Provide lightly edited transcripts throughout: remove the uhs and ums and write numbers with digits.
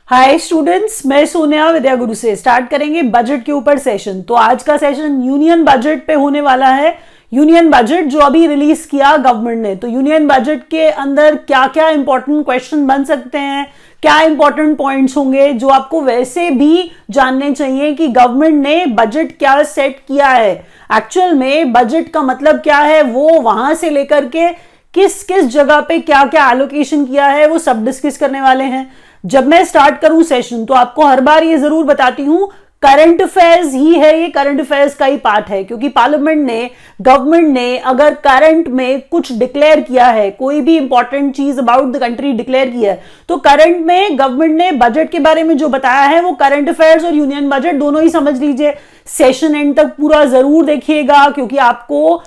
Hi students, मैं सोनिया विद्या गुरु से start करेंगे बजट के ऊपर सेशन। तो आज का सेशन यूनियन बजट पे होने वाला है। यूनियन बजट जो अभी रिलीज किया गवर्नमेंट ने, तो यूनियन बजट के अंदर क्या क्या इंपॉर्टेंट क्वेश्चन बन सकते हैं, क्या इंपॉर्टेंट पॉइंट्स होंगे जो आपको वैसे भी जानने चाहिए कि गवर्नमेंट ने बजट क्या सेट किया है, एक्चुअल में बजट का मतलब क्या है, वो वहां से लेकर के किस किस जगह पे क्या क्या एलोकेशन किया है, वो सब डिस्कस करने वाले हैं। जब मैं स्टार्ट करूं सेशन तो आपको हर बार ये जरूर बताती हूं, करंट अफेयर्स ही है, ये करंट अफेयर्स का ही पार्ट है, क्योंकि पार्लियामेंट ने, गवर्नमेंट ने अगर करंट में कुछ डिक्लेयर किया है, कोई भी इंपॉर्टेंट चीज अबाउट द कंट्री डिक्लेयर किया है, तो करंट में गवर्नमेंट ने बजट के बारे में जो बताया है वो करंट अफेयर्स और यूनियन बजट दोनों ही समझ लीजिए। सेशन एंड तक पूरा जरूर देखिएगा, क्योंकि आपको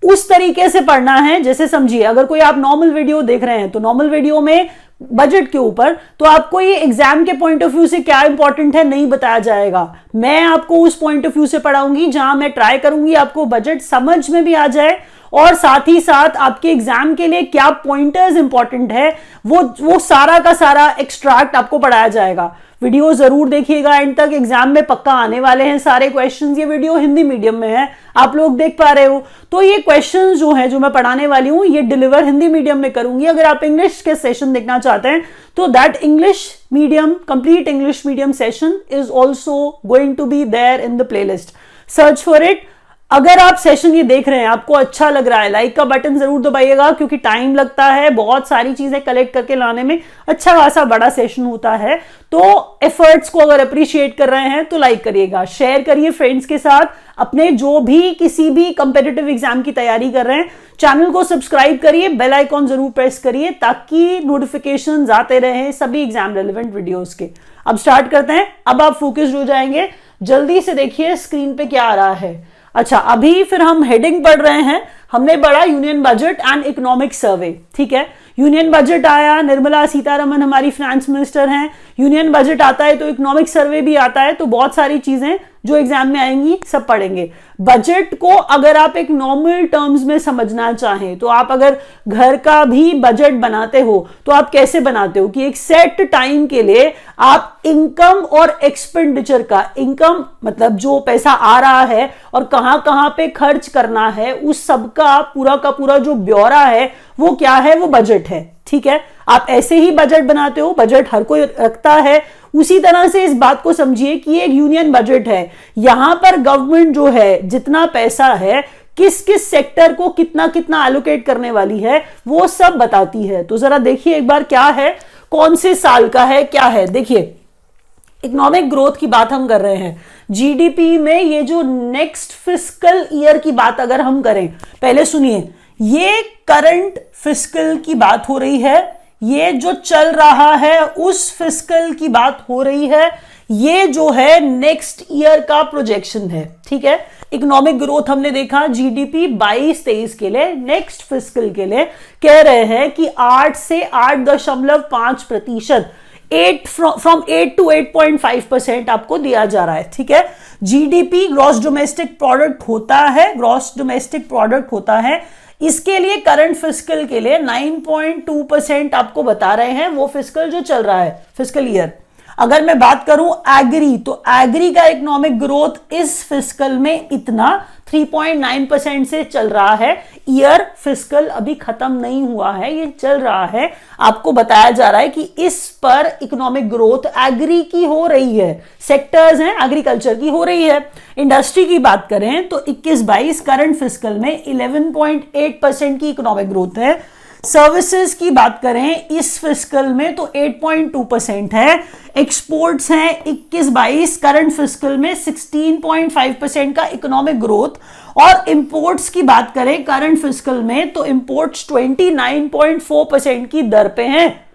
उस तरीके से पढ़ना है जैसे, समझिए अगर कोई आप नॉर्मल वीडियो देख रहे हैं तो नॉर्मल वीडियो में बजट के ऊपर तो आपको ये एग्जाम के पॉइंट ऑफ व्यू से क्या इंपॉर्टेंट है नहीं बताया जाएगा। मैं आपको उस पॉइंट ऑफ व्यू से पढ़ाऊंगी जहां मैं ट्राई करूंगी आपको बजट समझ में भी आ जाए, और साथ ही साथ आपके एग्जाम के लिए क्या पॉइंटर्स इंपॉर्टेंट है वो सारा का सारा एक्सट्रैक्ट आपको पढ़ाया जाएगा। वीडियो जरूर देखिएगा एंड तक, एग्जाम में पक्का आने वाले हैं सारे क्वेश्चंस। ये वीडियो हिंदी मीडियम में है, आप लोग देख पा रहे हो, तो ये क्वेश्चंस जो है जो मैं पढ़ाने वाली हूं ये डिलीवर हिंदी मीडियम में करूंगी। अगर आप इंग्लिश के सेशन देखना चाहते हैं तो that English medium, complete English medium session is also going to be there in the playlist, search for it. अगर आप सेशन ये देख रहे हैं, आपको अच्छा लग रहा है, लाइक का बटन जरूर दबाइएगा, क्योंकि टाइम लगता है, बहुत सारी चीजें कलेक्ट करके लाने में, अच्छा खासा बड़ा सेशन होता है, तो एफर्ट्स को अगर अप्रिशिएट कर रहे हैं तो लाइक करिएगा, शेयर करिए फ्रेंड्स के साथ, अपने जो भी किसी भी कंपेटिटिव एग्जाम की तैयारी कर रहे हैं। चैनल को सब्सक्राइब करिए, बेल आइकॉन जरूर प्रेस करिए ताकि नोटिफिकेशंस आते रहे सभी एग्जाम रेलेवेंट वीडियोस के। अब स्टार्ट करते हैं, अब आप फोकस्ड हो जाएंगे। जल्दी से देखिए स्क्रीन पे क्या आ रहा है। अच्छा, अभी फिर हम हेडिंग पढ़ रहे हैं, हमने पढ़ा union budget and economic survey, ठीक है। यूनियन बजट आया, निर्मला सीतारमन हमारी फाइनेंस मिनिस्टर हैं, यूनियन बजट आता है तो इकोनॉमिक सर्वे भी आता है, तो बहुत सारी चीजें जो एग्जाम में आएंगी सब पढ़ेंगे। बजट को अगर आप एक नॉर्मल टर्म्स में समझना चाहें तो आप अगर घर का भी बजट बनाते हो तो आप कैसे बनाते हो कि एक सेट टाइम के लिए आप इनकम और एक्सपेंडिचर का, इनकम मतलब जो पैसा आ रहा है और कहां कहां पे खर्च करना है, उस सब का पूरा जो ब्यौरा है वो क्या है, वो बजट है, ठीक है। आप ऐसे ही बजट बनाते हो, बजट हर कोई रखता है, उसी तरह से इस बात को समझिए कि एक यूनियन बजट है, यहां पर गवर्नमेंट जो है जितना पैसा है, किस किस सेक्टर को कितना कितना एलोकेट करने वाली है, वो सब बताती है। तो जरा देखिए एक बार क्या है, कौन से साल का है, क्या है। देखिए इकोनॉमिक ग्रोथ की बात हम कर रहे हैं, जीडीपी में ये जो नेक्स्ट फिस्कल ईयर की बात अगर हम करें, पहले सुनिए, ये करंट फिस्कल की बात हो रही है, ये जो चल रहा है उस फिस्कल की बात हो रही है, ये जो है नेक्स्ट ईयर का प्रोजेक्शन है, ठीक है। इकोनॉमिक ग्रोथ हमने देखा जीडीपी 22-23 के लिए, नेक्स्ट फिस्कल के लिए कह रहे हैं कि 8 से 8.5% फ्रॉम 8 to 8.5% आपको दिया जा रहा है, ठीक है। जीडीपी ग्रॉस डोमेस्टिक प्रोडक्ट होता है, ग्रॉस डोमेस्टिक प्रोडक्ट होता है, इसके लिए करंट फिस्कल के लिए 9.2% आपको बता रहे हैं, वो फिस्कल जो चल रहा है, फिस्कल ईयर। अगर मैं बात करूं एग्री, तो एग्री का इकोनॉमिक ग्रोथ इस फिस्कल में इतना 3.9% से चल रहा है। ईयर फिस्कल अभी खत्म नहीं हुआ है, ये चल रहा है, आपको बताया जा रहा है कि इस पर इकोनॉमिक ग्रोथ एग्री की हो रही है, सेक्टर्स हैं एग्रीकल्चर की हो रही है। इंडस्ट्री की बात करें तो 21-22 करंट फिस्कल में 11.8% की इकोनॉमिक ग्रोथ है। सर्विसेज की बात करें इस फिस्कल में तो 8.2% है। एक्सपोर्ट्स हैं 21-22 करंट फिस्कल में 16.5% का इकोनॉमिक ग्रोथ, और इंपोर्ट्स की बात करें करंट फिस्कल में तो इंपोर्ट्स 29.4% की दर पे हैं।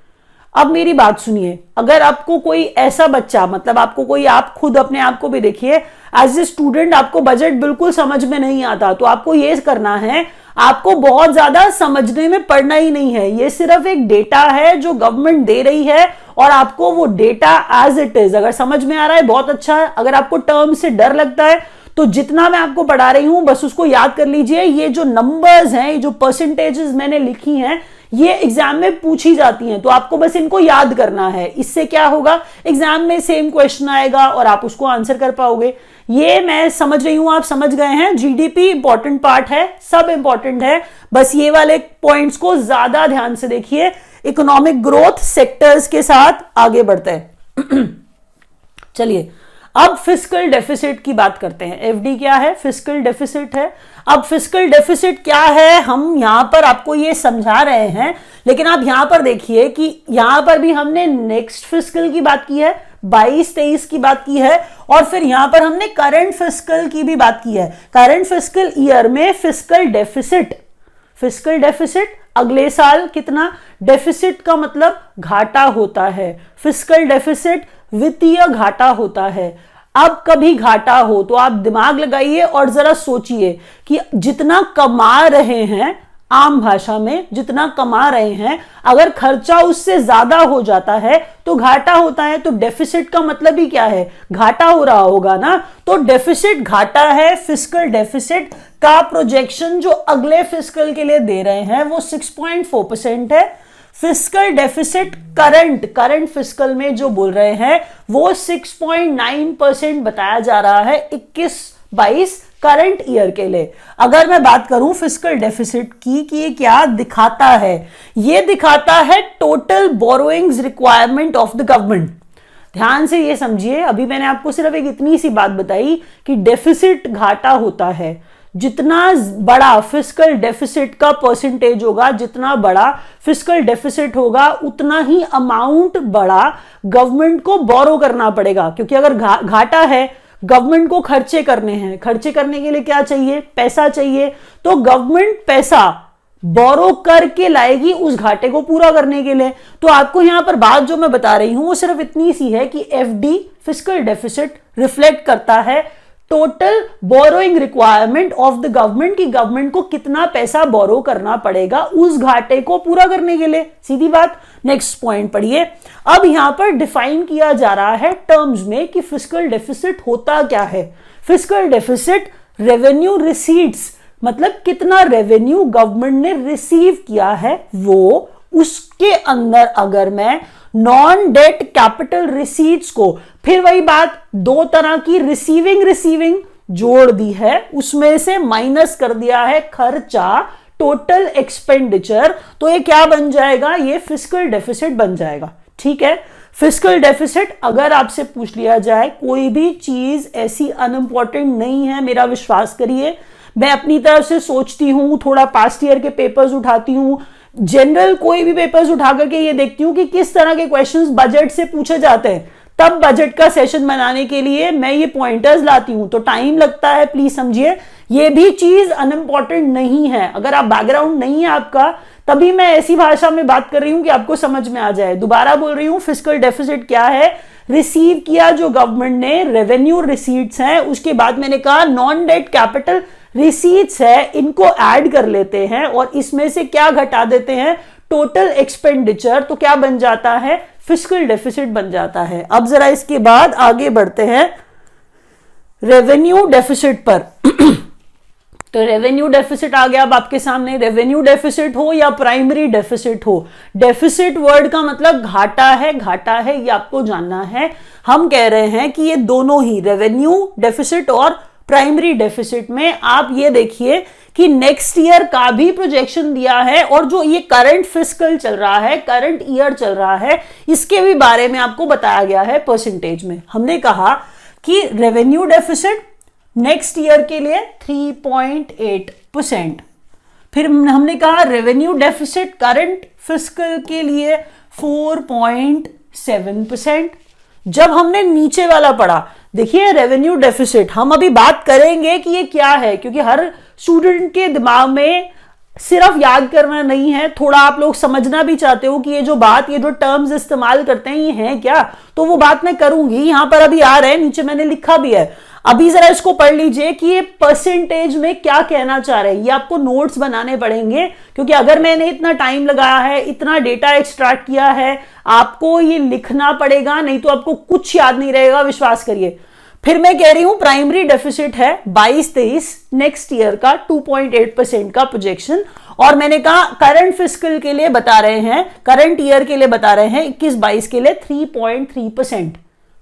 अब मेरी बात सुनिए, अगर आपको कोई ऐसा बच्चा, मतलब आपको कोई, आप खुद अपने आप को भी देखिए, एज ए स्टूडेंट आपको बजट बिल्कुल समझ में नहीं आता, तो आपको ये करना है, आपको बहुत ज्यादा समझने में पड़ना ही नहीं है, ये सिर्फ एक डेटा है जो गवर्नमेंट दे रही है, और आपको वो डेटा एज इट इज अगर समझ में आ रहा है बहुत अच्छा है। अगर आपको टर्म से डर लगता है तो जितना मैं आपको पढ़ा रही हूं बस उसको याद कर लीजिए, ये जो नंबर्स हैं, ये जो परसेंटेजेस मैंने लिखी हैं, ये एग्जाम में पूछी जाती हैं, तो आपको बस इनको याद करना है। इससे क्या होगा, एग्जाम में सेम क्वेश्चन आएगा और आप उसको आंसर कर पाओगे। ये मैं समझ रही हूं आप समझ गए हैं। जीडीपी इंपॉर्टेंट पार्ट है, सब इंपॉर्टेंट है, बस ये वाले पॉइंट्स को ज्यादा ध्यान से देखिए। इकोनॉमिक ग्रोथ सेक्टर्स के साथ आगे बढ़ते हैं। चलिए अब फिस्कल डेफिसिट की बात करते हैं। एफडी क्या है, फिस्कल डेफिसिट है। अब फिस्कल डेफिसिट क्या है, हम यहां पर आपको ये समझा रहे हैं, लेकिन आप यहां पर देखिए कि यहां पर भी हमने नेक्स्ट फिस्कल की बात की है, 22-23 की बात की है, और फिर यहां पर हमने करंट फिस्कल की भी बात की है। करंट फिस्कल ईयर में फिस्कल डेफिसिट अगले साल कितना, डेफिसिट का मतलब घाटा होता है, फिस्कल डेफिसिट वित्तीय घाटा होता है। अब कभी घाटा हो तो आप दिमाग लगाइए और जरा सोचिए कि जितना कमा रहे हैं, आम भाषा में जितना कमा रहे हैं, अगर खर्चा उससे ज्यादा हो जाता है तो घाटा होता है। तो डेफिसिट का मतलब ही क्या है, घाटा हो रहा होगा ना। तो डेफिसिट घाटा है। फिस्कल डेफिसिट का प्रोजेक्शन जो अगले फिस्कल के लिए दे रहे हैं वो 6.4% है। फिस्कल डेफिसिट करंट फिस्कल में जो बोल रहे हैं वो 6.9% बताया जा रहा है 21-22 करंट ईयर के लिए। अगर मैं बात करूं फिस्कल डेफिसिट की कि ये क्या दिखाता है, ये दिखाता है total borrowings requirement of the government. ध्यान से ये समझिए, अभी मैंने आपको सिर्फ एक इतनी सी बात बताई कि डेफिसिट घाटा होता है। जितना बड़ा फिस्कल डेफिसिट का परसेंटेज होगा, जितना बड़ा फिस्कल डेफिसिट होगा, उतना ही अमाउंट बड़ा गवर्नमेंट को बोरो करना पड़ेगा। क्योंकि अगर घाटा है, गवर्नमेंट को खर्चे करने हैं, खर्चे करने के लिए क्या चाहिए, पैसा चाहिए, तो गवर्नमेंट पैसा बोरो करके लाएगी उस घाटे को पूरा करने के लिए। तो आपको यहां पर बात जो मैं बता रही हूं वो सिर्फ इतनी सी है कि एफडी फिस्कल डेफिसिट रिफ्लेक्ट करता है total borrowing requirement of the government, की गवर्नमेंट को कितना पैसा बोरो करना पड़ेगा उस घाटे को पूरा करने के लिए। सीधी बात। नेक्स्ट पॉइंट पढ़िए। अब यहां पर डिफाइन किया जा रहा है टर्म्स में कि फिस्कल डेफिसिट होता क्या है। फिस्कल डेफिसिट रेवेन्यू रिसीट्स, मतलब कितना रेवेन्यू गवर्नमेंट ने रिसीव किया है, वो उसके अंदर अगर मैं नॉन डेट कैपिटल रिसीट्स को, फिर वही बात, दो तरह की रिसीविंग जोड़ दी है, उसमें से माइनस कर दिया है खर्चा, टोटल एक्सपेंडिचर, तो ये क्या बन जाएगा, ये फिस्कल डेफिसिट बन जाएगा। ठीक है। फिस्कल डेफिसिट अगर आपसे पूछ लिया जाए, कोई भी चीज ऐसी अनइंपॉर्टेंट नहीं है, मेरा विश्वास करिए। मैं अपनी तरफ से सोचती हूं, थोड़ा पास्ट ईयर के पेपर्स उठाती हूं, जनरल कोई भी पेपर्स उठा करके ये देखती हूं कि किस तरह के क्वेश्चंस बजट से पूछे जाते हैं, तब बजट का सेशन बनाने के लिए मैं ये पॉइंटर्स लाती हूं। तो टाइम लगता है, प्लीज समझिए, ये भी चीज अनइंपॉर्टेंट नहीं है। अगर आप बैकग्राउंड नहीं है आपका, तभी मैं ऐसी भाषा में बात कर रही हूं कि आपको समझ में आ जाए। दोबारा बोल रही हूं, फिस्कल डेफिसिट क्या है, रिसीव किया जो गवर्नमेंट ने, रेवेन्यू रिसीट्स हैं, उसके बाद मैंने कहा नॉन डेट कैपिटल रिसीट्स है, इनको ऐड कर लेते हैं और इसमें से क्या घटा देते हैं, टोटल एक्सपेंडिचर, तो क्या बन जाता है, फिस्कल डेफिसिट बन जाता है। अब जरा इसके बाद आगे बढ़ते हैं रेवेन्यू डेफिसिट पर। तो रेवेन्यू डेफिसिट आ गया अब आपके सामने। रेवेन्यू डेफिसिट हो या प्राइमरी डेफिसिट हो, डेफिसिट वर्ड का मतलब घाटा है, घाटा है, ये आपको जानना है। हम कह रहे हैं कि ये दोनों ही रेवेन्यू डेफिसिट और प्राइमरी डेफिसिट में आप ये देखिए कि नेक्स्ट ईयर का भी प्रोजेक्शन दिया है, और जो ये करंट फिस्कल चल रहा है, करंट ईयर चल रहा है, इसके भी बारे में आपको बताया गया है परसेंटेज में। हमने कहा कि रेवेन्यू डेफिसिट नेक्स्ट ईयर के लिए 3.8%, फिर हमने कहा रेवेन्यू डेफिसिट करंट फिस्कल के लिए 4.7%। जब हमने नीचे वाला पढ़ा, देखिए रेवेन्यू डेफिसिट, हम अभी बात करेंगे कि ये क्या है, क्योंकि हर स्टूडेंट के दिमाग में सिर्फ याद करना नहीं है, थोड़ा आप लोग समझना भी चाहते हो कि ये जो बात, ये जो टर्म्स इस्तेमाल करते हैं ये हैं क्या, तो वो बात मैं करूंगी। यहां पर अभी आ रहे हैं, नीचे मैंने लिखा भी है, अभी जरा इसको पढ़ लीजिए कि ये परसेंटेज में क्या कहना चाह रहे हैं। ये आपको नोट्स बनाने पड़ेंगे, क्योंकि अगर मैंने इतना टाइम लगाया है, इतना डेटा एक्सट्रैक्ट किया है, आपको ये लिखना पड़ेगा, नहीं तो आपको कुछ याद नहीं रहेगा, विश्वास करिए। फिर मैं कह रही हूं प्राइमरी डेफिसिट है 22-23 नेक्स्ट ईयर का 2.8% का प्रोजेक्शन, और मैंने कहा करंट फिस्कल के लिए बता रहे हैं, करंट ईयर के लिए बता रहे हैं 21-22 के लिए 3.3%।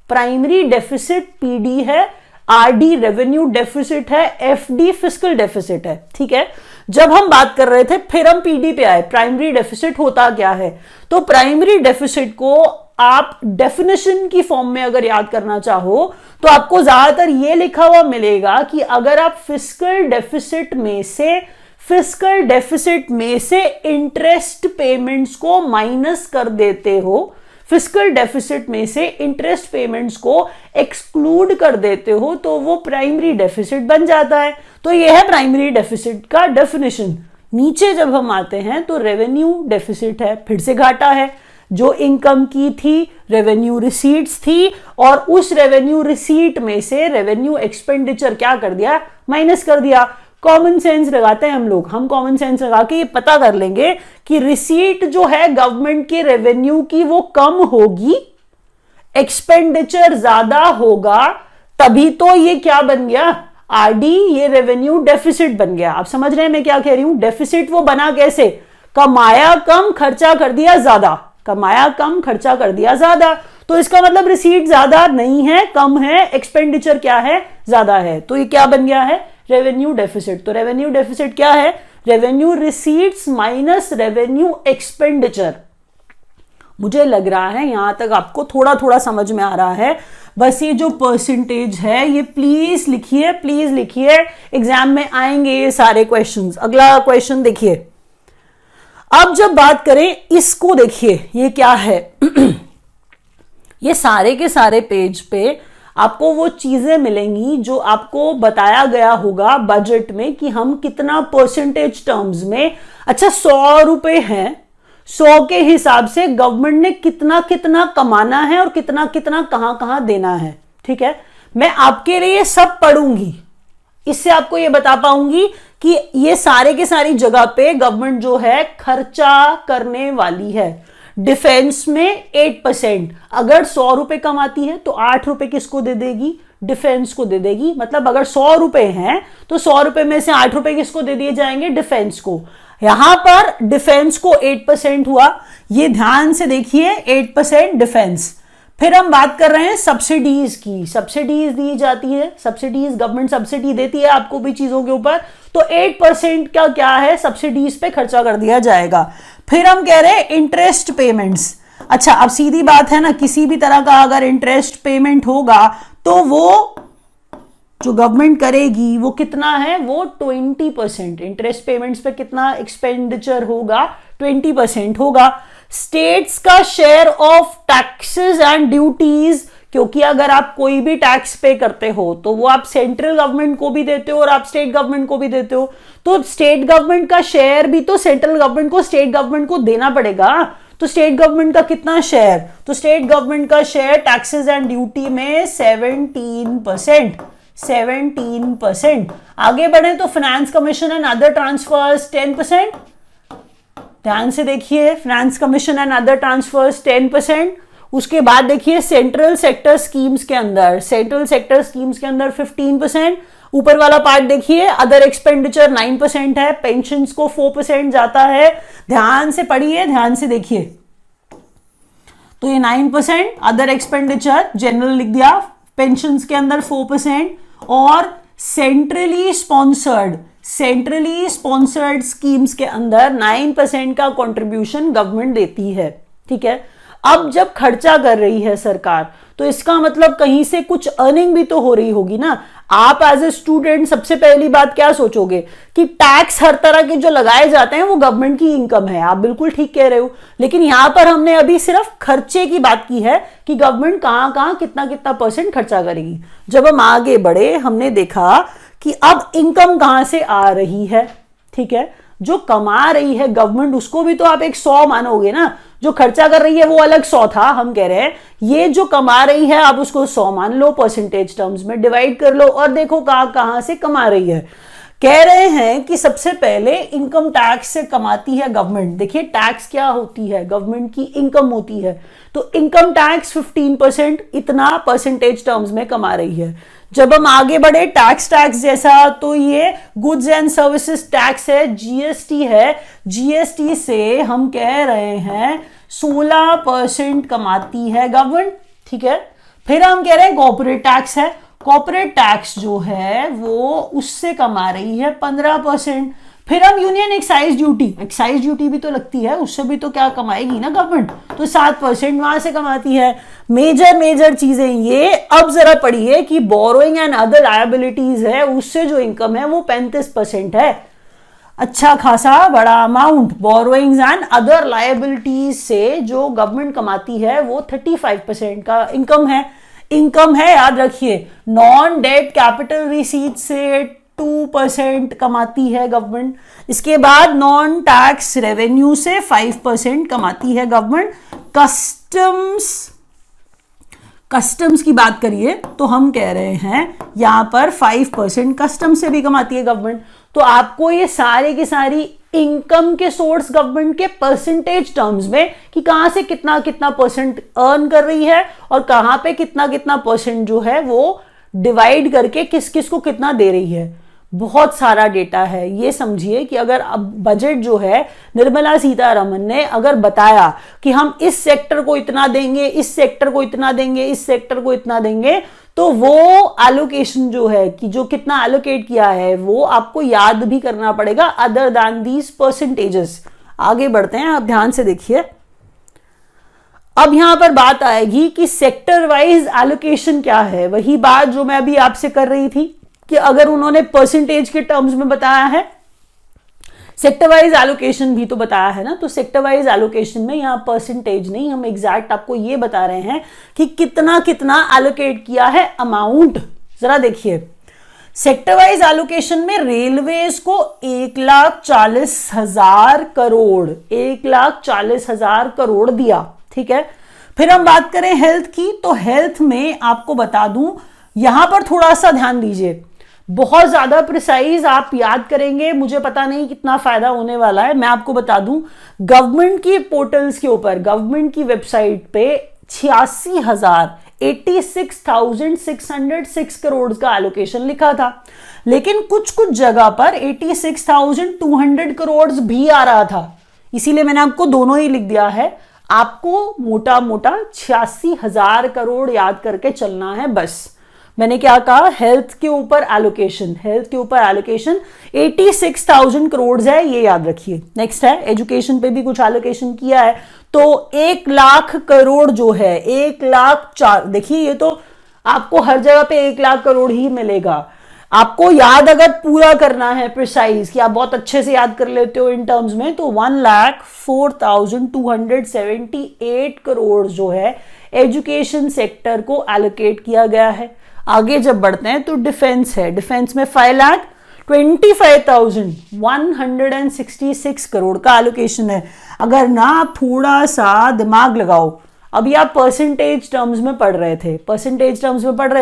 प्राइमरी डेफिसिट पीडी है, आरडी रेवेन्यू डेफिसिट है, एफडी फिस्कल डेफिसिट है। ठीक है, जब हम बात कर रहे थे फिर हम पीडी पे आए। प्राइमरी डेफिसिट होता क्या है, तो प्राइमरी डेफिसिट को आप डेफिनेशन की फॉर्म में अगर याद करना चाहो तो आपको ज्यादातर ये लिखा हुआ मिलेगा कि अगर आप फिस्कल डेफिसिट में से इंटरेस्ट पेमेंट्स को माइनस कर देते हो, फिस्कल डेफिसिट में से इंटरेस्ट पेमेंट्स को एक्सक्लूड कर देते हो, तो वो प्राइमरी डेफिसिट बन जाता है। तो ये है प्राइमरी डेफिसिट का डेफिनेशन। नीचे जब हम आते हैं तो रेवेन्यू डेफिसिट है, फिर से घाटा है, जो इनकम की थी, रेवेन्यू रिसीट्स थी, और उस रेवेन्यू रिसीट में से रेवेन्यू एक्सपेंडिचर क्या कर दिया, माइनस कर दिया। कॉमन सेंस लगाते हैं हम कॉमन सेंस लगा के ये पता कर लेंगे कि रिसीट जो है गवर्नमेंट के रेवेन्यू की वो कम होगी, एक्सपेंडिचर ज्यादा होगा, तभी तो ये क्या बन गया, आरडी, ये रेवेन्यू डेफिसिट बन गया। आप समझ रहे हैं मैं क्या कह रही हूं। डेफिसिट वो बना कैसे, कमाया कम खर्चा कर दिया ज्यादा, कमाया कम खर्चा कर दिया ज्यादा, तो इसका मतलब रिसीट ज्यादा नहीं है, कम है, एक्सपेंडिचर क्या है, ज्यादा है, तो ये क्या बन गया है, रेवेन्यू डेफिसिट। तो रेवेन्यू डेफिसिट क्या है, revenue receipts minus revenue expenditure. मुझे लग रहा है यहां तक आपको थोड़ा थोड़ा समझ में आ रहा है। बस ये जो परसेंटेज है ये प्लीज लिखिए, एग्जाम में आएंगे ये सारे क्वेश्चंस। अगला क्वेश्चन देखिए, अब जब बात करें इसको, देखिए ये क्या है ये सारे के सारे पेज पे आपको वो चीजें मिलेंगी जो आपको बताया गया होगा बजट में कि हम कितना परसेंटेज टर्म्स में, अच्छा 100 रुपए हैं, 100 के हिसाब से गवर्नमेंट ने कितना कितना कमाना है और कितना कितना कहां कहां देना है। ठीक है, मैं आपके लिए सब पढ़ूंगी, इससे आपको ये बता पाऊंगी कि ये सारे के सारी जगह पे गवर्नमेंट जो है खर्चा करने वाली है। डिफेंस में 8%, अगर 100 रुपए कमाती है तो 8 रुपए किसको दे देगी, डिफेंस को दे देगी। मतलब अगर 100 रुपए हैं तो 100 रुपए में से 8 रुपए किसको दे दिए जाएंगे, डिफेंस को। यहां पर डिफेंस को 8% हुआ, ये ध्यान से देखिए, 8% डिफेंस। फिर हम बात कर रहे हैं सब्सिडीज की, सब्सिडीज दी जाती है, सब्सिडीज गवर्नमेंट सब्सिडी देती है आपको भी चीजों के ऊपर, तो 8% का क्या है, सब्सिडीज पे खर्चा कर दिया जाएगा। फिर हम कह रहे हैं इंटरेस्ट पेमेंट्स। अच्छा, अब सीधी बात है ना, किसी भी तरह का अगर इंटरेस्ट पेमेंट होगा तो वो जो गवर्नमेंट करेगी वो कितना है, वो 20%। इंटरेस्ट पेमेंट्स पे कितना एक्सपेंडिचर होगा, 20% होगा। स्टेट्स का share of taxes and duties, क्योंकि अगर आप कोई भी टैक्स पे करते हो तो वो आप सेंट्रल गवर्नमेंट को भी देते हो और आप स्टेट गवर्नमेंट को भी देते हो, तो स्टेट गवर्नमेंट का शेयर भी तो सेंट्रल गवर्नमेंट को, स्टेट गवर्नमेंट को देना पड़ेगा। तो स्टेट गवर्नमेंट का कितना शेयर, तो स्टेट गवर्नमेंट का शेयर टैक्सेस एंड ड्यूटी में 17%। आगे बढ़े तो finance commission and other transfers 10%। ध्यान से देखिए, finance commission and other transfers 10%। उसके बाद देखिए सेंट्रल सेक्टर स्कीम्स के अंदर, 15%। ऊपर वाला पार्ट देखिए, अदर एक्सपेंडिचर 9% है, पेंशन्स को 4% जाता है। ध्यान से पढ़िए, ध्यान से देखिए, तो ये 9%, अदर एक्सपेंडिचर जनरल लिख दिया, पेंशन्स के अंदर 4%, और सेंट्रली स्पॉन्सर्ड स्कीम्स के अंदर 9% का कंट्रीब्यूशन गवर्नमेंट देती है। ठीक है, अब जब खर्चा कर रही है सरकार तो इसका मतलब कहीं से कुछ अर्निंग भी तो हो रही होगी ना। आप एज ए स्टूडेंट सबसे पहली बात क्या सोचोगे कि टैक्स हर तरह के जो लगाए जाते हैं वो गवर्नमेंट की इनकम है। आप बिल्कुल ठीक कह रहे हो, लेकिन यहां पर हमने अभी सिर्फ खर्चे की बात की है कि गवर्नमेंट कहां कहां कितना कितना % खर्चा करेगी। जब हम आगे बढ़े हमने देखा कि अब इनकम कहां से आ रही है। ठीक है, जो कमा रही है गवर्नमेंट उसको भी तो आप एक 100 मानोगे ना, जो खर्चा कर रही है वो अलग 100 था। हम कह रहे हैं ये जो कमा रही है आप उसको 100 मान लो, परसेंटेज टर्म्स में डिवाइड कर लो और देखो कहां कहां से कमा रही है। कह रहे हैं कि सबसे पहले इनकम टैक्स से कमाती है गवर्नमेंट। देखिए टैक्स क्या होती है, गवर्नमेंट की इनकम होती है। तो इनकम टैक्स 15% इतना परसेंटेज टर्म्स में कमा रही है। जब हम आगे बढ़े टैक्स जैसा, तो ये गुड्स एंड सर्विसेज टैक्स है, जीएसटी है। जीएसटी से हम कह रहे हैं 16% कमाती है गवर्नमेंट, ठीक है। फिर हम कह रहे हैं कॉर्पोरेट टैक्स है। कॉर्पोरेट टैक्स जो है वो उससे कमा रही है 15%। फिर हम यूनियन एक्साइज ड्यूटी भी तो लगती है, उससे भी तो क्या कमाएगी ना गवर्नमेंट, तो 7% वहां से कमाती है। मेजर चीजें ये। अब जरा पढ़िए कि बोरोइंग एंड अदर लायबिलिटीज है, उससे जो इनकम है वो 35% है। अच्छा खासा बड़ा amount. Borrowings and other liabilities से जो गवर्नमेंट कमाती है वो 35% का इनकम है, याद रखिए। नॉन डेट कैपिटल रिसीट से 2% कमाती है गवर्नमेंट। इसके बाद नॉन टैक्स रेवेन्यू से 5% कमाती है गवर्नमेंट। कस्टम्स की बात करिए तो हम कह रहे हैं यहां पर 5% कस्टम से भी कमाती है गवर्नमेंट। तो आपको ये सारे की सारी इनकम के सोर्स गवर्नमेंट के परसेंटेज टर्म्स में कि कहां से कितना कितना परसेंट अर्न कर रही है और कहां पे कितना कितना परसेंट जो है वो डिवाइड करके किस किस को कितना दे रही है। बहुत सारा डेटा है। ये समझिए कि अगर अब बजट जो है निर्मला सीतारमन ने अगर बताया कि हम इस सेक्टर को इतना देंगे, इस सेक्टर को इतना देंगे, इस सेक्टर को इतना देंगे, तो वो एलोकेशन जो है कि जो कितना एलोकेट किया है वो आपको याद भी करना पड़ेगा अदर दैन दीज परसेंटेजेस। आगे बढ़ते हैं, आप ध्यान से देखिए। अब यहां पर बात आएगी कि सेक्टर वाइज एलोकेशन क्या है। वही बात जो मैं अभी आपसे कर रही थी कि अगर उन्होंने परसेंटेज के टर्म्स में बताया है, सेक्टर वाइज एलोकेशन भी तो बताया है ना। तो सेक्टर वाइज एलोकेशन में यहां परसेंटेज नहीं, हम एग्जैक्ट आपको ये बता रहे हैं कि कितना कितना एलोकेट किया है अमाउंट। जरा देखिए सेक्टर वाइज एलोकेशन में रेलवेज को 1,40,000 करोड़ 1,40,000 करोड़ दिया, ठीक है। फिर हम बात करें हेल्थ की, तो हेल्थ में आपको बता दूं, यहां पर थोड़ा सा ध्यान दीजिए। बहुत ज्यादा प्रिसाइज आप याद करेंगे, मुझे पता नहीं कितना फायदा होने वाला है। मैं आपको बता दूं, गवर्नमेंट की पोर्टल्स के ऊपर, गवर्नमेंट की वेबसाइट पे 86,606 करोड़ का एलोकेशन लिखा था, लेकिन कुछ कुछ जगह पर 86,200 करोड़ भी आ रहा था। इसीलिए मैंने आपको दोनों ही लिख दिया है। आपको मोटा मोटा 86,000 करोड़ याद करके चलना है बस। मैंने क्या कहा, हेल्थ के ऊपर एलोकेशन 86,000 करोड़ है, ये याद रखिए। नेक्स्ट है एजुकेशन पे भी कुछ एलोकेशन किया है, तो 1 लाख करोड़ जो है 1,04,000। देखिए ये तो आपको हर जगह पे 1 लाख करोड़ ही मिलेगा। आपको याद अगर पूरा करना है प्रिसाइज कि आप बहुत अच्छे से याद कर लेते हो इन टर्म्स में, तो 1,04,278 करोड़ जो है एजुकेशन सेक्टर को एलोकेट किया गया है। आगे जब बढ़ते हैं तो डिफेंस है। डिफेंस में 5,25,166 करोड़ का एलोकेशन है। अगर ना आप थोड़ा सा दिमाग लगाओ, अभी आप परसेंटेज टर्म्स में पढ़ रहे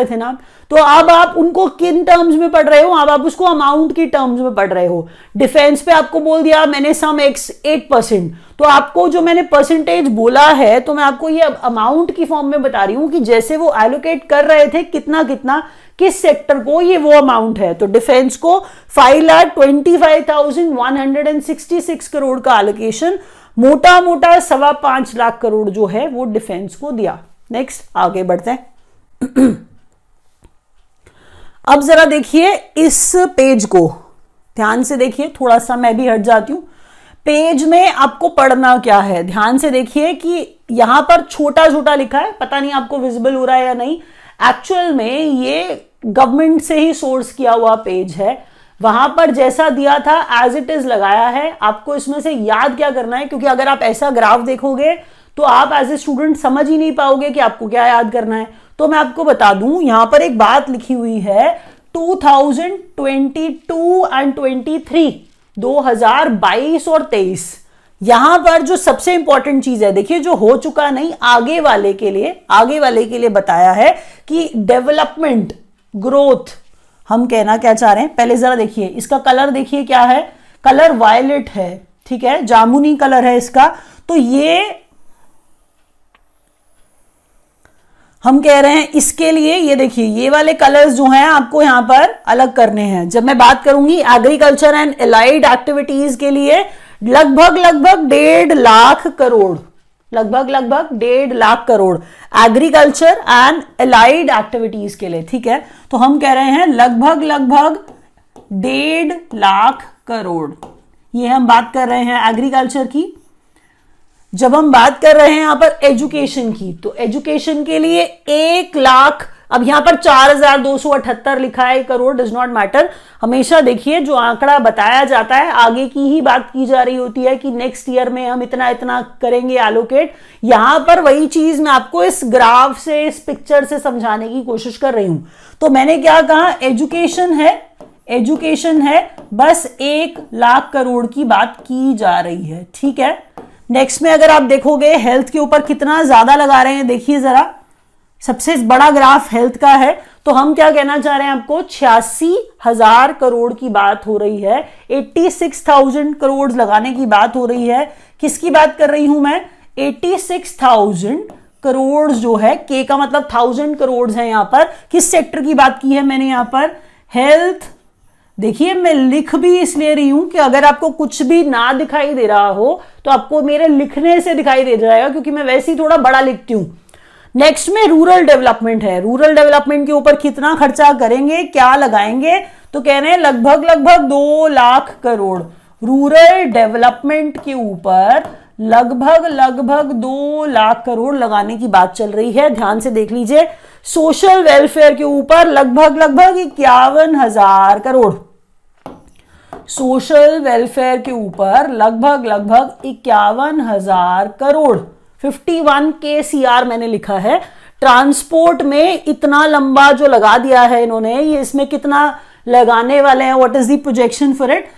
थे ना, तो अब आप उनको किन टर्म्स में पढ़ रहे हो, अब आप उसको अमाउंट की टर्म्स में पढ़ रहे हो। डिफेंस पे आपको बोल दिया मैंने सम एक्स 8%, तो आपको जो मैंने परसेंटेज बोला है तो मैं आपको ये अमाउंट की फॉर्म में बता रही हूं कि जैसे वो एलोकेट कर रहे थे कितना कितना किस सेक्टर को, ये वो अमाउंट है। तो डिफेंस को 5,25,166 करोड़ का एलोकेशन, मोटा मोटा 5.25 लाख करोड़ जो है वो डिफेंस को दिया। नेक्स्ट आगे बढ़ते हैं। अब जरा देखिए इस पेज को ध्यान से देखिए, थोड़ा सा मैं भी हट जाती हूं। पेज में आपको पढ़ना क्या है, ध्यान से देखिए कि यहां पर छोटा छोटा लिखा है, पता नहीं आपको विजिबल हो रहा है या नहीं। एक्चुअल में ये गवर्नमेंट से ही सोर्स किया हुआ पेज है, वहां पर जैसा दिया था एज इट इज लगाया है। आपको इसमें से याद क्या करना है, क्योंकि अगर आप ऐसा ग्राफ देखोगे तो आप एज ए स्टूडेंट समझ ही नहीं पाओगे कि आपको क्या याद करना है। तो मैं आपको बता दूं, यहां पर एक बात लिखी हुई है 2022 एंड 23, 2022 और 23। यहां पर जो सबसे इंपॉर्टेंट चीज है, देखिए जो हो चुका नहीं, आगे वाले के लिए बताया है कि डेवलपमेंट ग्रोथ हम कहना क्या चाह रहे हैं, पहले जरा देखिए इसका कलर, देखिए क्या है, कलर वायलेट है, ठीक है, जामुनी कलर है इसका। तो ये हम कह रहे हैं इसके लिए, ये देखिए ये वाले कलर्स जो हैं आपको यहां पर अलग करने हैं। जब मैं बात करूंगी एग्रीकल्चर एंड एलाइड एक्टिविटीज के लिए लगभग 1.5 लाख करोड़, लगभग 1.5 lakh crore agriculture and allied activities के लिए, ठीक है। तो हम कह रहे हैं लगभग 1.5 लाख करोड़, ये हम बात कर रहे हैं एग्रीकल्चर की। जब हम बात कर रहे हैं यहां पर एजुकेशन की, तो एजुकेशन के लिए 1 लाख, अब यहां पर 4,278 लिखा है करोड़, डज नॉट मैटर। हमेशा देखिए जो आंकड़ा बताया जाता है आगे की ही बात की जा रही होती है कि नेक्स्ट ईयर में हम इतना इतना करेंगे एलोकेट। यहां पर वही चीज मैं आपको इस ग्राफ से, इस पिक्चर से समझाने की कोशिश कर रही हूं। तो मैंने क्या कहा, एजुकेशन है, एजुकेशन है, बस 1 लाख करोड़ की बात की जा रही है, ठीक है। नेक्स्ट में अगर आप देखोगे हेल्थ के ऊपर कितना ज्यादा लगा रहे हैं, देखिए जरा, सबसे बड़ा ग्राफ हेल्थ का है। तो हम क्या कहना चाह रहे हैं आपको, 86,000 करोड़ की बात हो रही है, 86,000 करोड़ लगाने की बात हो रही है। किसकी बात कर रही हूं मैं, 86,000 करोड़ जो है, के का मतलब 1000 करोड़ है यहां पर। किस सेक्टर की बात की है मैंने यहां पर, हेल्थ। देखिए मैं लिख भी इसलिए रही हूं कि अगर आपको कुछ भी ना दिखाई दे रहा हो तो आपको मेरे लिखने से दिखाई दे जाएगा, क्योंकि मैं वैसे ही थोड़ा बड़ा लिखती हूं। नेक्स्ट में रूरल डेवलपमेंट है, रूरल डेवलपमेंट के ऊपर कितना खर्चा करेंगे, क्या लगाएंगे, तो कह रहे हैं लगभग 2 लाख करोड़ रूरल डेवलपमेंट के ऊपर, लगभग 2 लाख करोड़ लगाने की बात चल रही है। ध्यान से देख लीजिए, सोशल वेलफेयर के ऊपर लगभग 51,000 करोड़, सोशल वेलफेयर के ऊपर लगभग 51,000 करोड़, 51 KCR मैंने लिखा है। ट्रांसपोर्ट में इतना लंबा जो लगा दिया है इन्होंने, ये इसमें कितना लगाने वाले हैं, what is the projection for it.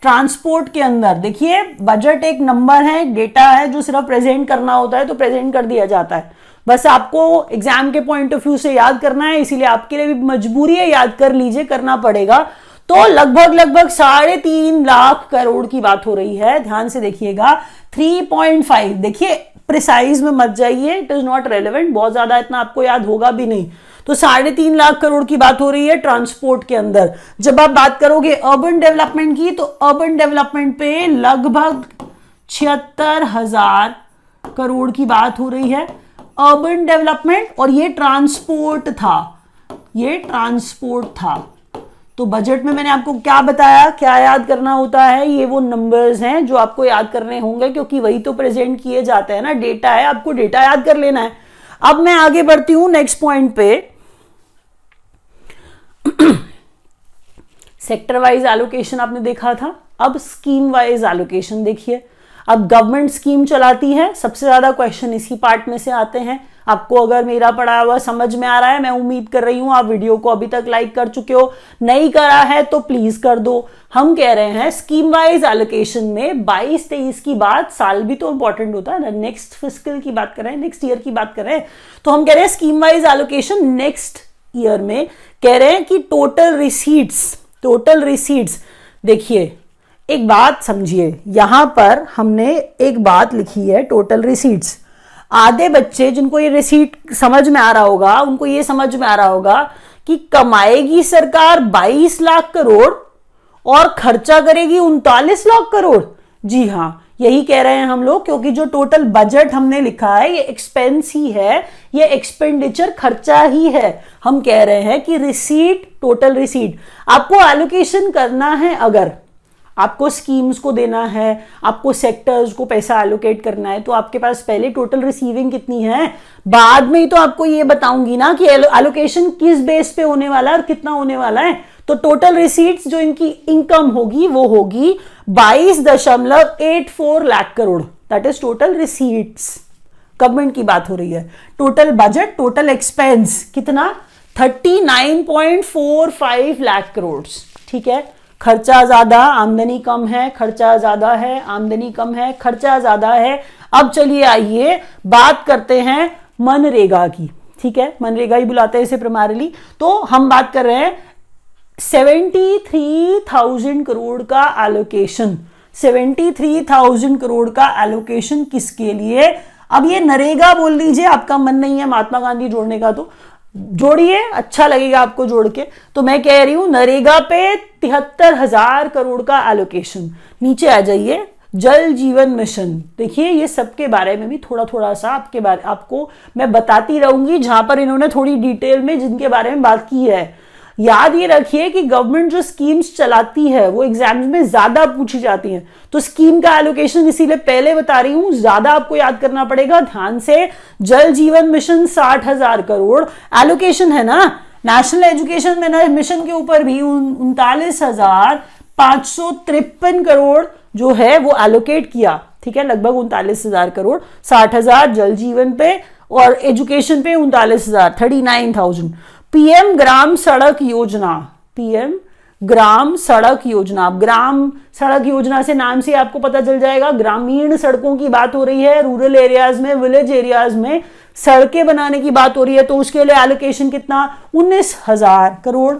Transport के अंदर देखिए बजट एक नंबर है, डेटा है जो सिर्फ प्रेजेंट करना होता है तो प्रेजेंट कर दिया जाता है, बस आपको एग्जाम के पॉइंट ऑफ व्यू से याद करना है, इसीलिए आपके लिए भी मजबूरी है, याद कर लीजिए, करना पड़ेगा। तो लगभग 3.5 लाख करोड़ की बात हो रही है। ध्यान से देखिएगा, 3.5, देखिए प्रिसाइज में मत जाइए, इट इज नॉट रेलेवेंट, बहुत ज्यादा इतना आपको याद होगा भी नहीं। तो 3.5 लाख करोड़ की बात हो रही है ट्रांसपोर्ट के अंदर। जब आप बात करोगे अर्बन डेवलपमेंट की, तो अर्बन डेवलपमेंट पे लगभग 76,000 करोड़ की बात हो रही है, अर्बन डेवलपमेंट, और ये ट्रांसपोर्ट था, ये ट्रांसपोर्ट था। तो बजट में मैंने आपको क्या बताया, क्या याद करना होता है, ये वो नंबर्स हैं जो आपको याद करने होंगे, क्योंकि वही तो प्रेजेंट किए जाते हैं ना, डेटा है, आपको डेटा याद कर लेना है। अब मैं आगे बढ़ती हूं नेक्स्ट पॉइंट पे। सेक्टर वाइज एलोकेशन आपने देखा था, अब स्कीम वाइज एलोकेशन देखिए। अब गवर्नमेंट स्कीम चलाती है, सबसे ज्यादा क्वेश्चन इसी पार्ट में से आते हैं। आपको अगर मेरा पढ़ा हुआ समझ में आ रहा है, मैं उम्मीद कर रही हूं आप वीडियो को अभी तक लाइक कर चुके हो, नहीं करा है तो प्लीज कर दो। हम कह रहे हैं स्कीम वाइज एलोकेशन में 22-23 की बात, साल भी तो इंपॉर्टेंट होता है ना, नेक्स्ट फिस्कल की बात कर रहे हैं, नेक्स्ट ईयर की बात कर रहे हैं। तो हम कह रहे हैं scheme wise allocation next year में कह रहे हैं कि टोटल रिसीट्स, देखिए एक बात समझिए, यहां पर हमने एक बात लिखी है, टोटल रिसीट्स। आधे बच्चे जिनको ये रिसीट समझ में आ रहा होगा, उनको ये समझ में आ रहा होगा कि कमाएगी सरकार 22 लाख करोड़ और खर्चा करेगी 39 लाख करोड़। जी हां, यही कह रहे हैं हम लोग, क्योंकि जो टोटल बजट हमने लिखा है ये एक्सपेंस ही है, ये एक्सपेंडिचर खर्चा ही है। हम कह रहे हैं कि रिसीट, टोटल रिसीट आपको एलोकेशन करना है, अगर आपको स्कीम्स को देना है, आपको सेक्टर्स को पैसा एलोकेट करना है, तो आपके पास पहले टोटल रिसीविंग कितनी है, बाद में ही तो आपको ये बताऊंगी ना कि एलोकेशन किस बेस पे होने वाला है और कितना होने वाला है। तो टोटल रिसीट्स जो इनकी इनकम होगी वो होगी 22.84 lakh crore, that is total receipts, government की बात हो रही है। टोटल बजट, टोटल एक्सपेंस कितना, 39.45 लाख करोड़, ठीक है। खर्चा ज्यादा, आमदनी कम है, खर्चा ज्यादा है, आमदनी कम है, खर्चा ज्यादा है। अब चलिए आइए बात करते हैं मनरेगा की, ठीक है, मनरेगा ही बुलाते हैं इसे प्राइमरीली। तो हम बात कर रहे हैं 73,000 करोड़ का एलोकेशन, 73,000 करोड़ का एलोकेशन किसके लिए? अब ये नरेगा बोल लीजिए, आपका मन नहीं है महात्मा गांधी जोड़ने का तो जोड़िए, अच्छा लगेगा आपको जोड़ के। तो मैं कह रही हूं नरेगा पे 73,000 करोड़ का एलोकेशन। नीचे आ जाइए, जल जीवन मिशन, देखिए ये सबके बारे में भी थोड़ा थोड़ा सा आपको मैं बताती रहूंगी, जहां पर इन्होंने थोड़ी डिटेल में जिनके बारे में बात की है। याद ये रखिए कि गवर्नमेंट जो स्कीम्स चलाती है वो एग्जाम्स में ज्यादा पूछी जाती हैं, तो स्कीम का एलोकेशन इसीलिए पहले बता रही हूं, ज्यादा आपको याद करना पड़ेगा ध्यान से। जल जीवन मिशन 60,000 करोड़ एलोकेशन है ना। नेशनल एजुकेशन मिशन के ऊपर भी 39,553 करोड़ जो है वो एलोकेट किया, ठीक है, लगभग 39,000 करोड़, 60,000 जल जीवन पे और एजुकेशन पे 39,000, 39,000। पीएम ग्राम सड़क योजना, पीएम ग्राम सड़क योजना, ग्राम सड़क योजना से नाम से आपको पता चल जाएगा ग्रामीण सड़कों की बात हो रही है, रूरल एरियाज में, विलेज एरियाज में सड़कें बनाने की बात हो रही है, तो उसके लिए एलोकेशन कितना? 19,000 करोड़।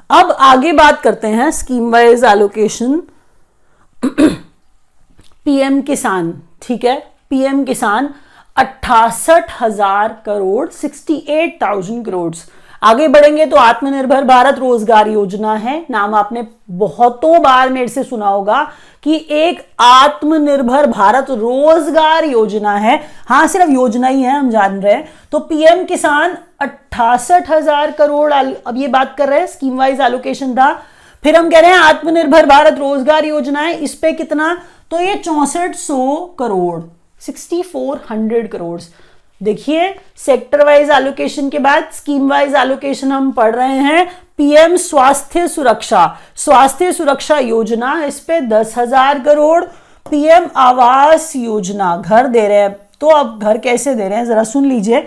अब आगे बात करते हैं स्कीम वाइज एलोकेशन। पीएम किसान, ठीक है, पीएम किसान 68,000 करोड़, 68,000 करोड़। आगे बढ़ेंगे तो आत्मनिर्भर भारत रोजगार योजना है, नाम आपने बहुतों बार मेरे से सुना होगा कि एक आत्मनिर्भर भारत रोजगार योजना है। हाँ, सिर्फ योजना ही है, हम जान रहे हैं। तो पीएम किसान 68,000 करोड़, अब ये बात कर रहे हैं स्कीम वाइज एलोकेशन था। फिर हम कह रहे हैं आत्मनिर्भर भारत रोजगार योजना है, इस पे कितना? तो ये 6400 करोड़, 6400 करोड़। देखिए सेक्टर वाइज एलोकेशन के बाद स्कीम वाइज एलोकेशन हम पढ़ रहे हैं। पीएम स्वास्थ्य सुरक्षा, स्वास्थ्य सुरक्षा योजना, इस पे 10,000 करोड़। पीएम आवास योजना, घर दे रहे हैं, तो अब घर कैसे दे रहे हैं जरा सुन लीजिए।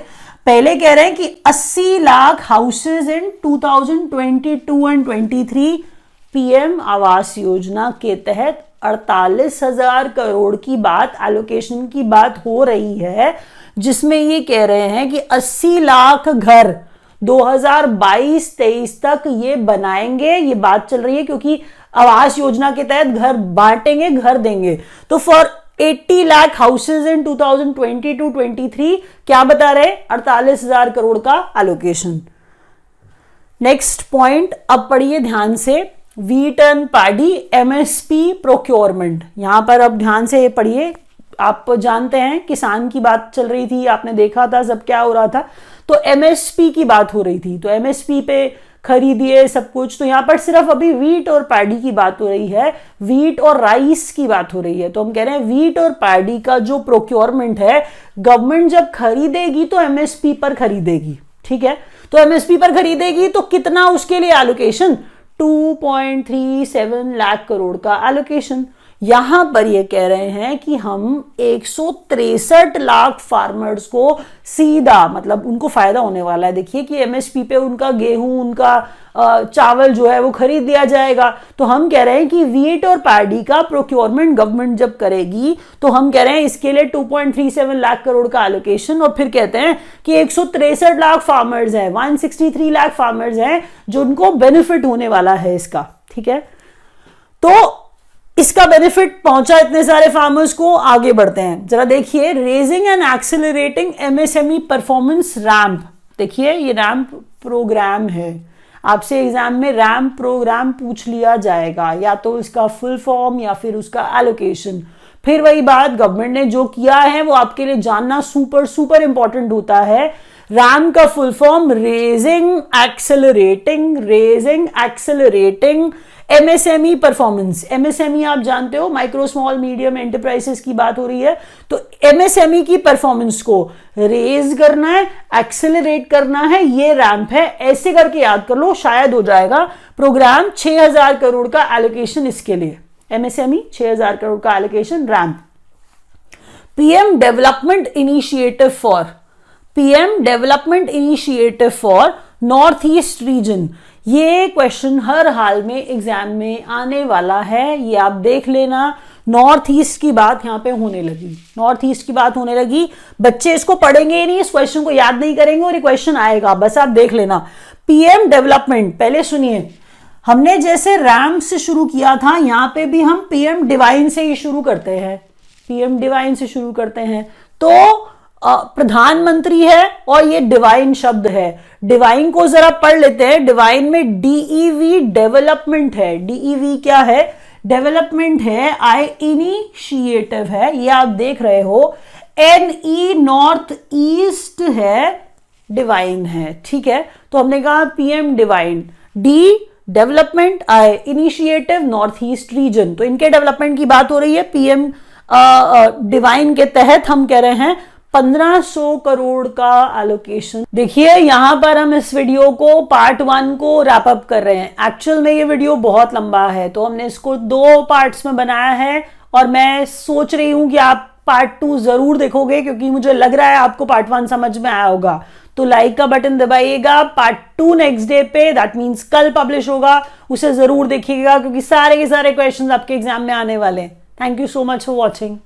पहले कह रहे हैं कि 80 lakh houses in 2022 and 23। PM Awas Yojana के तहत 48,000 करोड़ की बात, एलोकेशन की बात हो रही है, जिसमें ये कह रहे हैं कि 80 लाख घर 2022-23 तक ये बनाएंगे। ये बात चल रही है क्योंकि आवास योजना के तहत घर बांटेंगे, घर देंगे। तो फॉर 80 लाख हाउसेज इन 2022-23 क्या बता रहे? 48,000 करोड़ का एलोकेशन। नेक्स्ट पॉइंट अब पढ़िए ध्यान से, wheat and paddy MSP procurement. यहां पर अब ध्यान से पढ़िए, आप जानते हैं किसान की बात चल रही थी, आपने देखा था सब क्या हो रहा था, तो एमएसपी की बात हो रही थी, तो एमएसपी पे खरीदिए सब कुछ। तो यहां पर सिर्फ अभी व्हीट और पैडी की बात हो रही है, व्हीट और राइस की बात हो रही है। तो हम कह रहे हैं व्हीट और पैडी का जो प्रोक्योरमेंट है, गवर्नमेंट जब खरीदेगी तो एमएसपी पर खरीदेगी, ठीक है। तो एमएसपी पर खरीदेगी तो कितना उसके लिए एलोकेशन? 2.37 लाख करोड़ का एलोकेशन। यहां पर ये कह रहे हैं कि हम 163 लाख फार्मर्स को सीधा, मतलब उनको फायदा होने वाला है। देखिए कि एमएसपी पे उनका गेहूं, उनका चावल जो है वो खरीद दिया जाएगा। तो हम कह रहे हैं कि व्हीट और पैडी का प्रोक्योरमेंट गवर्नमेंट जब करेगी तो हम कह रहे हैं इसके लिए 2.37 लाख करोड़ का एलोकेशन। और फिर कहते हैं कि 163 लाख फार्मर्स हैं, 163 लाख फार्मर्स हैं जो उनको बेनिफिट होने वाला है इसका, ठीक है। तो इसका बेनिफिट पहुंचा इतने सारे फार्मर्स को। आगे बढ़ते हैं, जरा देखिए, raising and accelerating MSME performance ramp. देखिए ये रैंप प्रोग्राम है, आपसे एग्जाम में रैंप प्रोग्राम पूछ लिया जाएगा, या तो इसका फुल फॉर्म या फिर उसका एलोकेशन। फिर वही बात, गवर्नमेंट ने जो किया है वो आपके लिए जानना सुपर सुपर इंपॉर्टेंट होता है। रैंप का full form raising accelerating MSME performance. MSME आप जानते हो, माइक्रो स्मॉल मीडियम एंटरप्राइजेस की बात हो रही है। तो एमएसएमई की परफॉर्मेंस को रेज करना है, एक्सेलरेट करना है, ये रैंप है। ऐसे करके याद कर लो, शायद हो जाएगा। प्रोग्राम 6,000 करोड़ का एलोकेशन इसके लिए, एमएसएमई 6,000 करोड़ का allocation ramp. PM development initiative for north east region. ये क्वेश्चन हर हाल में एग्जाम में आने वाला है, ये आप देख लेना। नॉर्थ ईस्ट की बात यहां पे होने लगी, नॉर्थ ईस्ट की बात होने लगी। बच्चे इसको पढ़ेंगे ही नहीं, इस क्वेश्चन को याद नहीं करेंगे और ये क्वेश्चन आएगा, बस आप देख लेना। पीएम डेवलपमेंट, पहले सुनिए, हमने जैसे रैम से शुरू किया था, यहां पे भी हम पीएम डिवाइन से ही शुरू करते हैं, पीएम डिवाइन से शुरू करते हैं। तो प्रधानमंत्री है और ये डिवाइन शब्द है, डिवाइन को जरा पढ़ लेते हैं। डिवाइन में डीईवी डेवलपमेंट है, डीईवी क्या है, डेवलपमेंट है, आई इनिशिएटिव है, ये आप देख रहे हो, एनई नॉर्थ ईस्ट है, डिवाइन है, ठीक है। तो हमने कहा पीएम डिवाइन, डी डेवलपमेंट, आई इनिशिएटिव, नॉर्थ ईस्ट रीजन, तो इनके डेवलपमेंट की बात हो रही है। पीएम डिवाइन के तहत हम कह रहे हैं 1500 करोड़ का एलोकेशन। देखिए यहां पर हम इस वीडियो को पार्ट 1 को रैप अप कर रहे हैं। एक्चुअल में ये वीडियो बहुत लंबा है तो हमने इसको 2 पार्ट्स में बनाया है और मैं सोच रही हूं कि आप पार्ट 2 जरूर देखोगे क्योंकि मुझे लग रहा है आपको पार्ट 1 समझ में आया होगा। तो लाइक का बटन दबाइएगा। पार्ट 2 नेक्स्ट डे पे, दैट मीन्स कल पब्लिश होगा, उसे जरूर देखिएगा क्योंकि सारे के सारे क्वेश्चंस आपके एग्जाम में आने वाले हैं। Thank you so much for watching.